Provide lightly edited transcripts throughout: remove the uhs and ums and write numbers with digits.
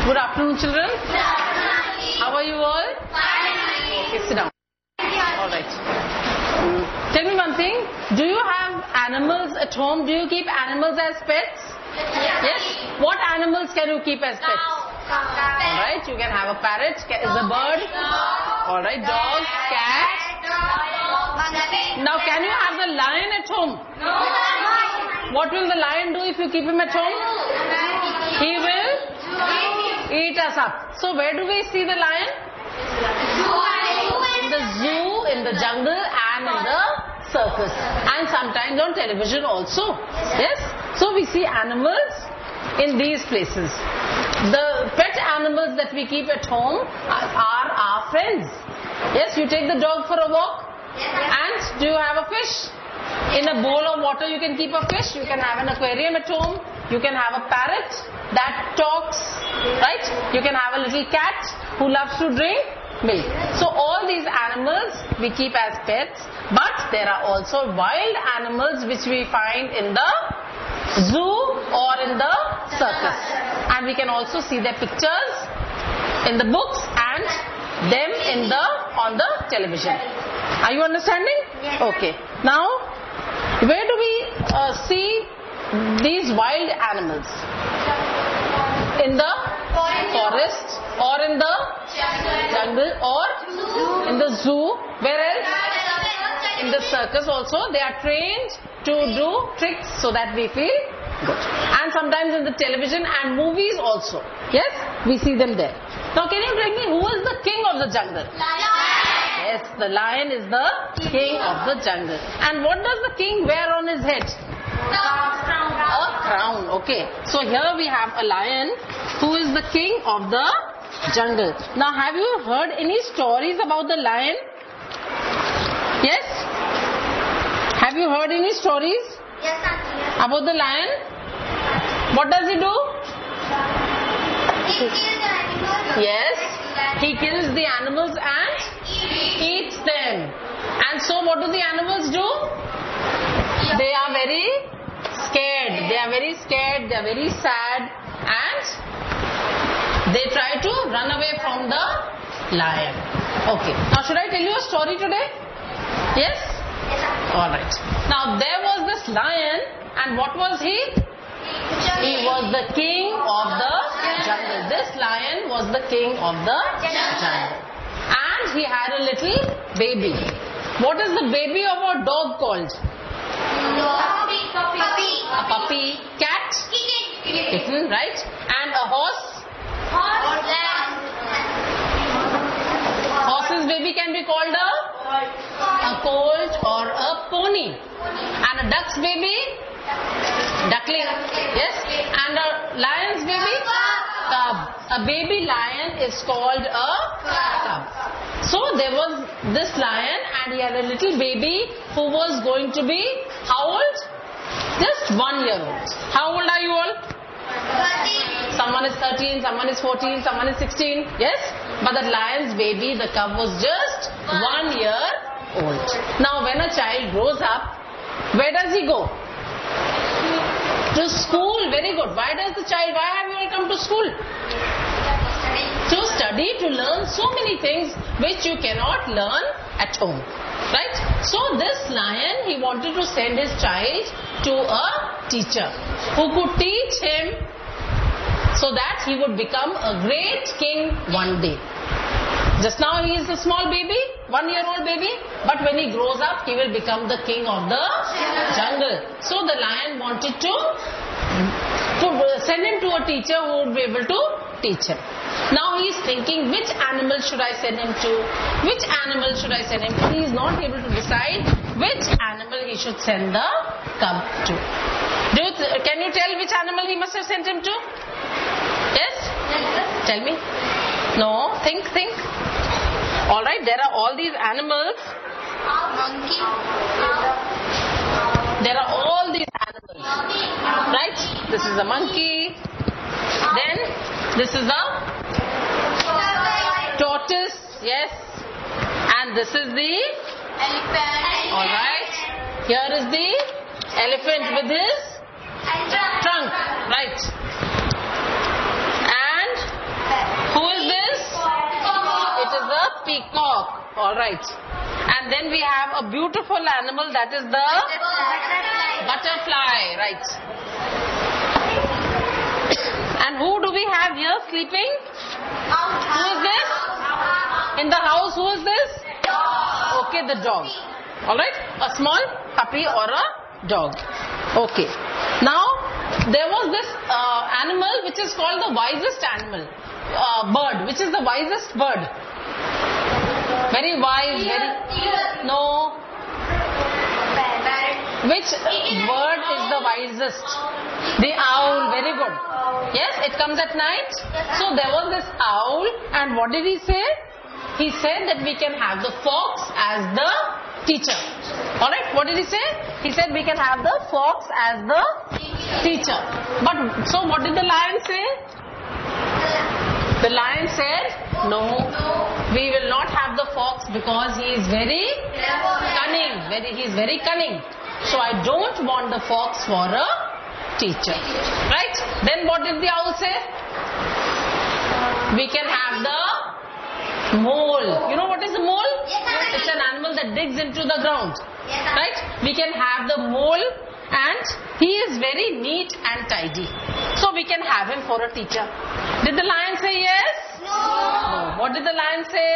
Good afternoon, children. How are you all? Okay, sit down. All right. Tell me one thing. Do you have animals at home? Do you keep animals as pets? Yes. What animals can you keep as pets? All right. You can have a parrot. Is a bird? All right. Dog, cat. Now, can you have the lion at home? What will the lion do if you keep him at home? He will eat us up. So where do we see the lion? In the zoo, in the jungle, and in the circus. And sometimes on television also. Yes? So we see animals in these places. The pet animals that we keep at home are our friends. Yes, you take the dog for a walk. And do you have a fish? In a bowl of water you can keep a fish. You can have an aquarium at home. You can have a parrot that talks, right? You can have a little cat who loves to drink milk. So all these animals we keep as pets, but there are also wild animals which we find in the zoo or in the circus. And we can also see their pictures in the books and them on the television. Are you understanding? Yes. Okay. Now, where do we see these wild animals? In the forest or in the jungle or in the zoo. Where else? In the circus also. They are trained to do tricks so that we feel good. And sometimes in the television and movies also. Yes? We see them there. Now can you tell me who is the king of the jungle? Yes, the lion is the king of the jungle. And what does the king wear on his head? A crown. Okay. So here we have a lion who is the king of the jungle. Now have you heard any stories about the lion? Yes? Have you heard any stories? Yes, Auntie. About the lion? What does he do? He kills the animals. Yes. He kills the animals and eats them. And so what do the animals do? They are very scared. They are very scared. They are very sad. And they try to run away from the lion. Okay. Now should I tell you a story today? Yes? Alright. Now there was this lion, and what was he? He was the king of the jungle. This lion was the king of the jungle. And he had a little baby. What is the baby of a dog called? Puppy. A puppy. Cat? Kitten, right? And a horse? Horse's baby can be called a colt or a pony. And a duck's baby? Duckling. Yes? And a lion's baby? Cub. A baby lion is called a cub. So there was this lion and he had a little baby who was going to be how old? Just 1 year old. How old are you all? 13. Someone is 13, someone is 14, someone is 16. Yes? But that lion's baby, the cub, was just 1 year old. Now when a child grows up, where does he go? To school. Very good. Why have you all come to school? To study, to learn so many things which you cannot learn at home. Right? So this lion, he wanted to send his child to a teacher who could teach him so that he would become a great king one day. Just now he is a small baby, 1 year old baby, but when he grows up, he will become the king of the jungle. So the lion wanted to send him to a teacher who would be able to teach him. Now he is thinking, which animal should I send him to? Which animal should I send him to? He is not able to decide which animal he should send the cub to. Can you tell which animal he must have sent him to? Yes? Tell me. No, think. Alright, there are all these animals. Monkey. There are all these animals. Right? This is a monkey. Then, this is a tortoise. Yes. And this is the Elephant. alright. Here is the elephant with his trunk. Right. And All right. And then we have a beautiful animal, that is the butterfly. Right. And who do we have here sleeping? Who is this? In the house, who is this? Okay, the dog. Alright, a small puppy or a dog. Okay. Now, there was this animal which is called the wisest animal. Bird. Which is the wisest bird? Very wise, very... No. Which bird is the wisest? The owl. Very good. Yes, it comes at night. So there was this owl, and what did he say? He said that we can have the fox as the teacher. Alright, what did he say? He said we can have the fox as the teacher. But, so what did the lion say? The lion said, no, we will not have the fox because he is very cunning. He is very cunning. So I don't want the fox for a teacher. Right? Then what did the owl say? We can have the mole. You know what is a mole? It's an animal that digs into the ground. Right? We can have the mole, and he is very neat and tidy. So we can have him for a teacher. Did the lion say yes? No. What did the lion say?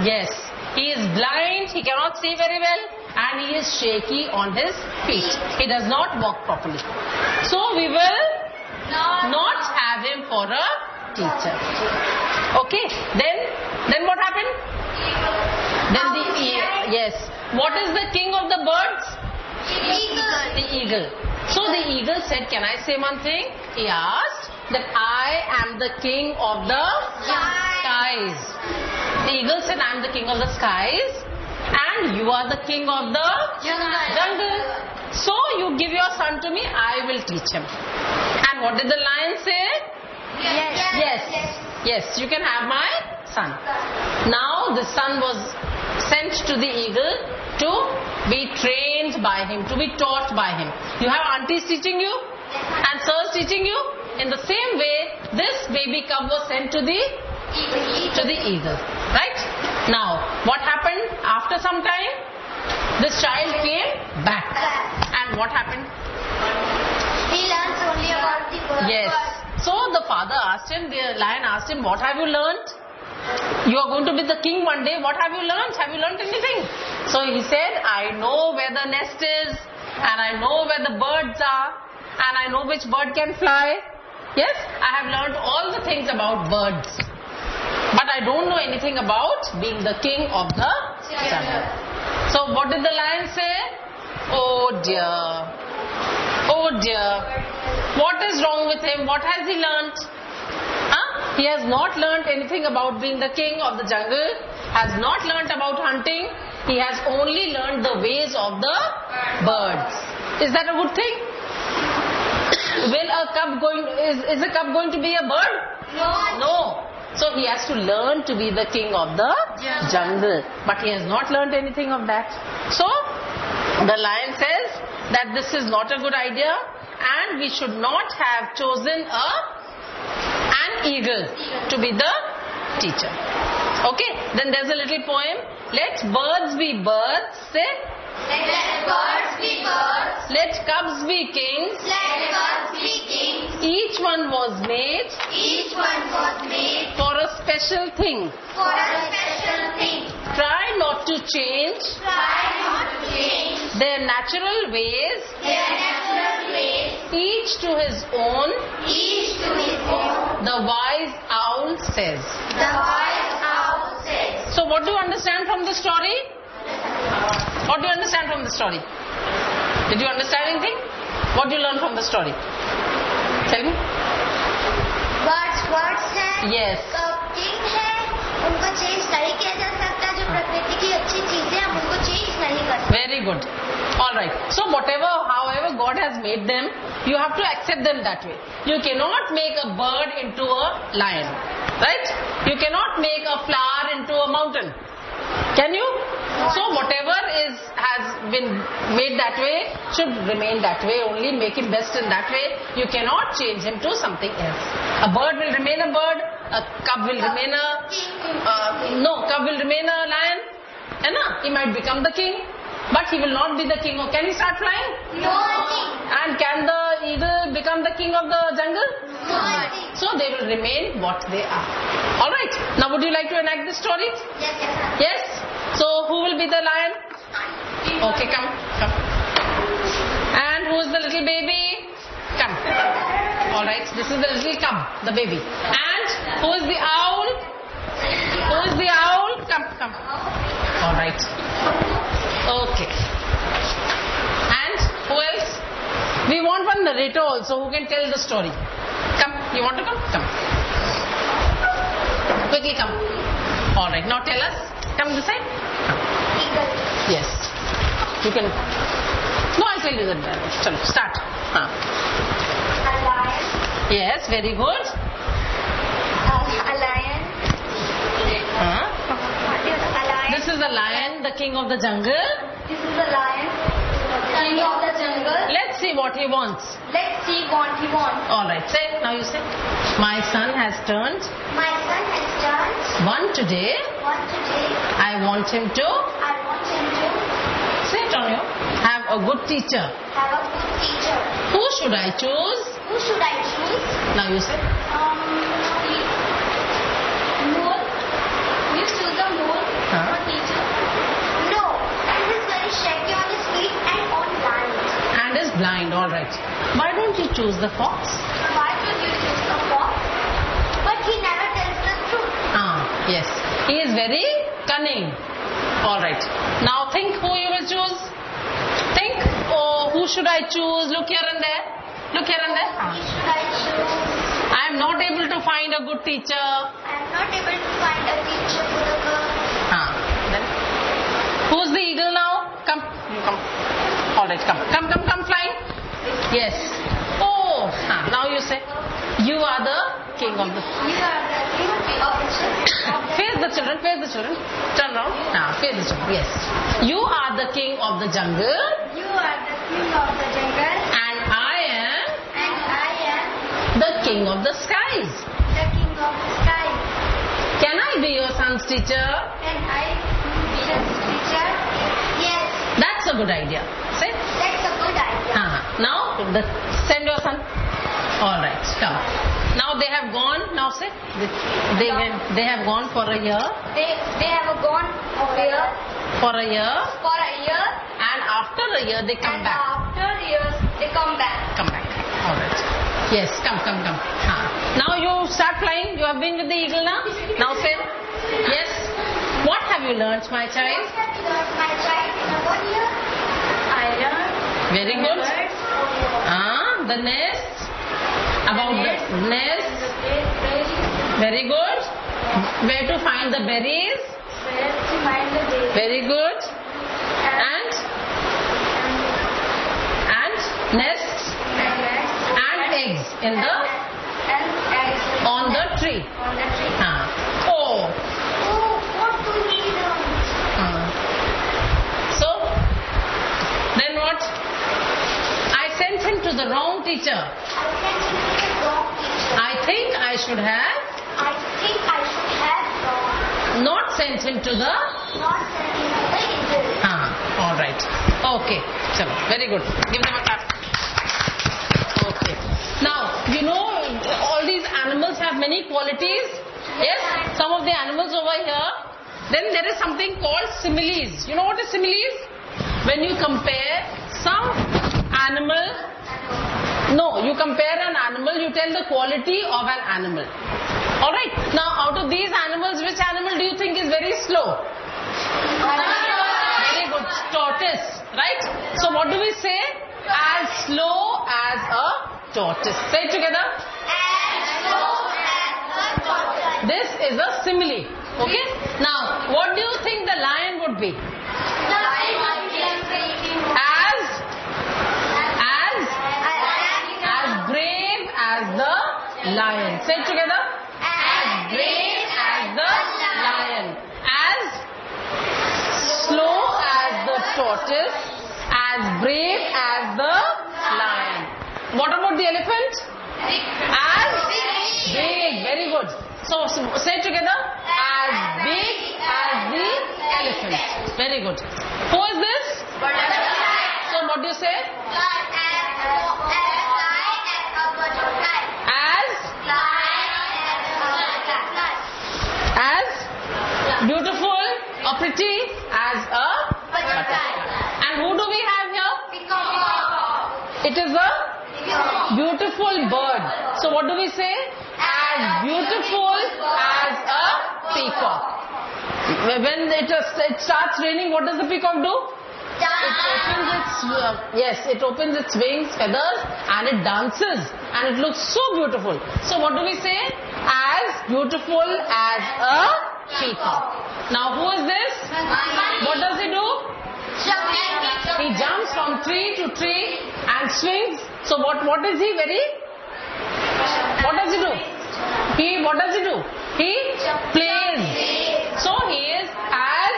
Yes. He is blind, he cannot see very well, and he is shaky on his feet. He does not walk properly. So we will not have him for a teacher. Okay. Then what happened? Then yes. What is the king of the birds? The eagle. So the eagle said, can I say one thing? He asked that I am the king of the skies. The eagle said, I am the king of the skies, and you are the king of the jungle. So you give your son to me, I will teach him. And what did the lion say? Yes, you can have my son. Now the son was sent to the eagle to be trained by him, to be taught by him. You have aunties teaching you and sirs teaching you. In the same way, this baby cub was sent to the eagle. Right? Now, what happened after some time? This child came back. And what happened? He learns only about the bird. Yes. So the father asked him, the lion asked him, what have you learnt? You are going to be the king one day. What have you learnt? Have you learnt anything? So he said, I know where the nest is, and I know where the birds are, and I know which bird can fly. Yes, I have learnt all the things about birds. But I don't know anything about being the king of the jungle. So what did the lion say? Oh dear. Oh dear. What is wrong with him? What has he learnt? He has not learnt anything about being the king of the jungle, has not learnt about hunting. He has only learnt the ways of the birds. Is that a good thing? Is a cub going to be a bird? No. So he has to learn to be the king of the jungle. But he has not learnt anything of that. So the lion says that this is not a good idea, and we should not have chosen an eagle to be the teacher. Okay, then there's a little poem. Let birds be birds, say. Let birds be birds. Let cubs be kings. Let cubs be kings. Each one was made. Each one was made for a special thing. for a special thing. Try not to change Try not to change their natural ways. their natural ways. Each to his own, Each to his own. the wise owl says. The wise owl says. So what do you understand from the story? What do you understand from the story? Did you understand anything? What do you learn from the story? Tell me. Birds हैं. Yes. King है. उनको change नहीं किया जा सकता. जो प्रकृति की अच्छी चीजें हम उनको चेंज नहीं कर सकते. Very good. Alright. So however God has made them, you have to accept them that way. You cannot make a bird into a lion. Right? You cannot make a flower into a mountain. Can you? So whatever has been made that way should remain that way only. Make him best in that way. You cannot change him to something else. A bird will remain a bird. A cub will remain a cub will remain a lion. He might become the king, but he will not be the king. Can he start flying? No. And can the eagle become the king of the jungle? No. So they will remain what they are. All right. Now, would you like to enact this story? Yes, yes. Yes. So who will be the lion? Okay, come. And who is the little baby? Come. All right. This is the little cub, the baby. And who is the owl? Who is the owl? Come. All right. Okay. And who else? We want one narrator also who can tell the story. Come. You want to come? Come. Quickly come. All right. Now tell us. Come this side. Eagle. Yes. You can. No, I'll tell you the dialogue. Chalo, start. A lion. Yes, very good. A lion. A lion. This is the lion, the king of the jungle. This is the lion. King of the jungle. Let's see what he wants. Let's see what he wants. All right. Say. Now you say. My son has turned My son has turned one today. one today. I want him to. I want him to Say it on you. Have a good teacher. have a good teacher. Who should I choose? Who should I choose? Now you say. Moon. You choose the moon for teacher. No, he is very shaky on his feet and on land. And is blind. All right. Why don't you choose the fox? Why should you choose the fox? But he never tells the truth. Yes. He is very cunning. All right. Now think who you will choose. Think. Oh, who should I choose? Look here and there. Look here and there. Who should I choose? I am not able to find a good teacher. I am not able to find a teacher for the girl. Then who's the eagle now? Come. You come. All right. Come flying. Yes. Oh. Now you say. You are the king of the. You are the king of the Face the children. Turn around. Face the children. Yes. You are the king of the jungle. You are the king of the jungle. And I am And I am the king of the skies. the king of the sky. Can I be your son's teacher? Can I be his teacher? Yes, That's a good idea. Say. that's a good idea. Now, send your son. All right, come. Now they have gone. Now say. They have gone for a year. They have gone here For a year. for a year. And after a year they come And back. after years, they come back. Come back. All right. Yes, come. Now you start flying. You have been with the eagle now. Now say. Yes. What have you learnt, my child? What have you learned, my child, in 1 year? I learned Very good. birds, The nest. About the nest. Very good. Where to find the berries? where to find the baby. Very good. And nests and eggs in the and eggs on the tree. on the tree. Oh. Oh, what do we learn? So then what? I sent him to the wrong teacher. I sent him to the wrong teacher. I think I should have I think I should have not sent him to the. not sent him to the eagle. All right. Okay. Chalo. Very good. Give them a clap. Okay. Now, all these animals have many qualities. Yes? Some of the animals over here. Then there is something called similes. You know what is similes? When you compare some animal. No, you compare an animal, you tell the quality of an animal. Alright. Now, out of these animals, which animal do you think is very slow? Very good. Tortoise. Right? So, what do we say? As slow as a tortoise. Say it together. As slow as a tortoise. This is a simile. Okay? Now, what do you think the lion would be? As brave as the lion. Say it together. As brave as the lion. As tortoise, as brave as the lion. What about the elephant? As big. Very good. So say it together. As big as the elephant. Very good. Who is this? So what do you say? As beautiful or pretty as a butterfly. And who do we have here? It is a beautiful bird. So what do we say? As beautiful as a peacock. When it starts raining, what does the peacock do? It opens its wings, feathers, and it dances, and it looks so beautiful. So what do we say? As beautiful as a peacock. Now who is this? What does he do? He jumps from tree to tree and swings. So what is he What does he do? What does he do? He plays. So he is as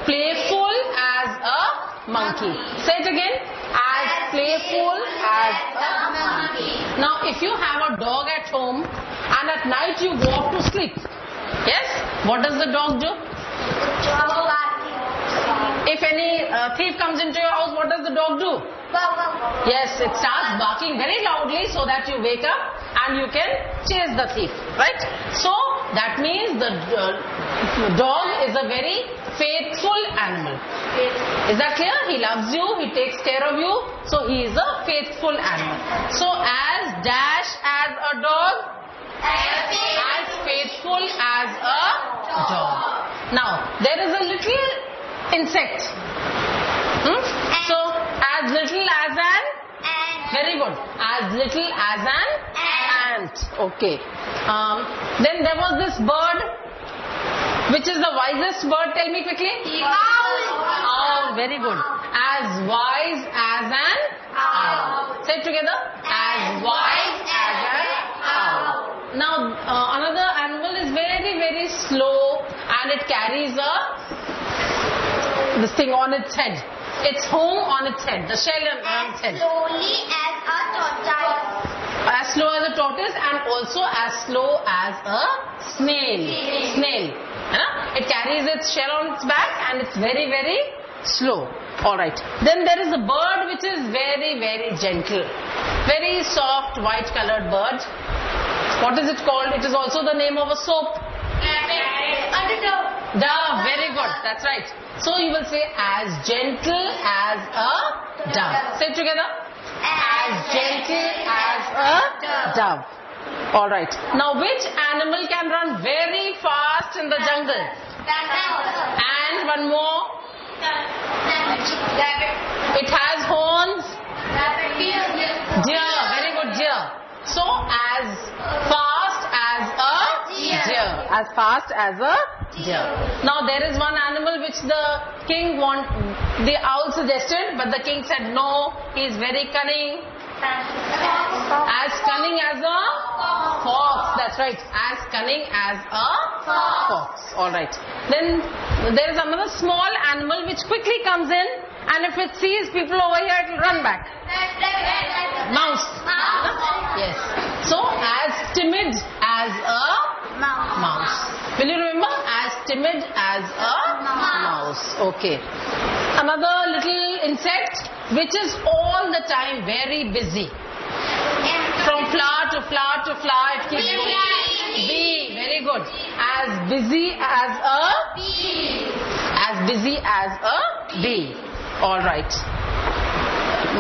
playful as a monkey. Say it again. As playful as a monkey. Now if you have a dog at home and at night you go off to sleep. Yes? What does the dog do? If any thief comes into your house, what does the dog do? Yes, it starts barking very loudly so that you wake up and you can chase the thief. Right? So that means the dog is a very faithful animal. Is that clear? He loves you, he takes care of you, so he is a faithful animal. So as dash as a dog, as faithful as a dog. Now there is a little insect. So as little as an very good. As little as an ant. Okay. Then there was this bird. Which is the wisest bird? Tell me quickly. Owl. Very good. As wise as an owl. Say it together. As wise as an owl. Now another animal is very, very slow and it carries this thing on its head. Its home on its head. The shell on its head. Slowly as a tortoise. As slow as a tortoise and also as slow as a snail. It carries its shell on its back and it's very, very slow. Alright. Then there is a bird which is very, very gentle. Very soft, white colored bird. What is it called? It is also the name of a soap. Dove. Very good. That's right. So you will say as gentle as a dove. Say it together. As gentle as a dove. Alright. Now which animal can run very fast in the jungle? And one more. It has horns. Deer. Very good, deer. So as fast as a deer. As fast as a deer. Now there is one animal which the owl suggested, but the king said no, he is very cunning. As cunning as a fox. That's right. As cunning as a fox. Alright. Then there is another small animal which quickly comes in, and if it sees people over here, it will run back. Mouse. Yes. So as timid as a mouse. Will you remember? As timid as a mouse. Okay. Another little insect which is all the time very busy. From flower to flower to flower it keeps going. Bee. Very good. As busy as a bee. As busy as a bee. Alright.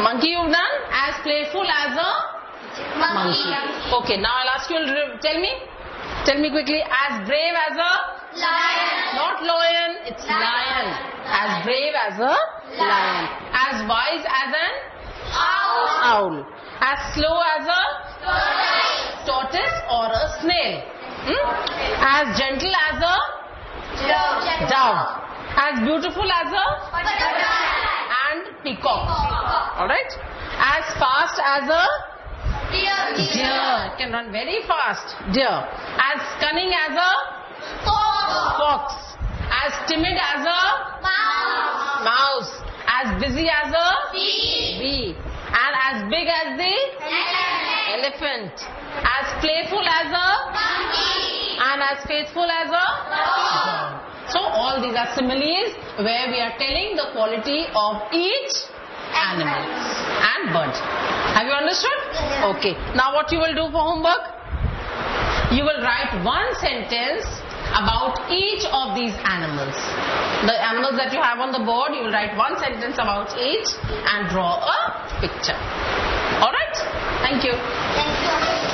Monkey you've done. As playful as a monkey. Okay, now I'll ask you, tell me quickly. As brave as a lion. Not lion, it's lion. As brave as a lion. As wise as an owl. As slow as a tortoise or a snail. As gentle as a dove. As beautiful as a and peacock. Alright? As fast as a deer. It can run very fast. Deer. As cunning as a fox. As timid as a mouse. As busy as a bee. And as big as the elephant. As playful as a monkey. And as faithful as a dog. So all these are similes where we are telling the quality of each animal and bird. Have you understood? Okay. Now what you will do for homework? You will write one sentence about each of these animals. The animals that you have on the board, you will write one sentence about each and draw a picture. Alright? Thank you. Thank you.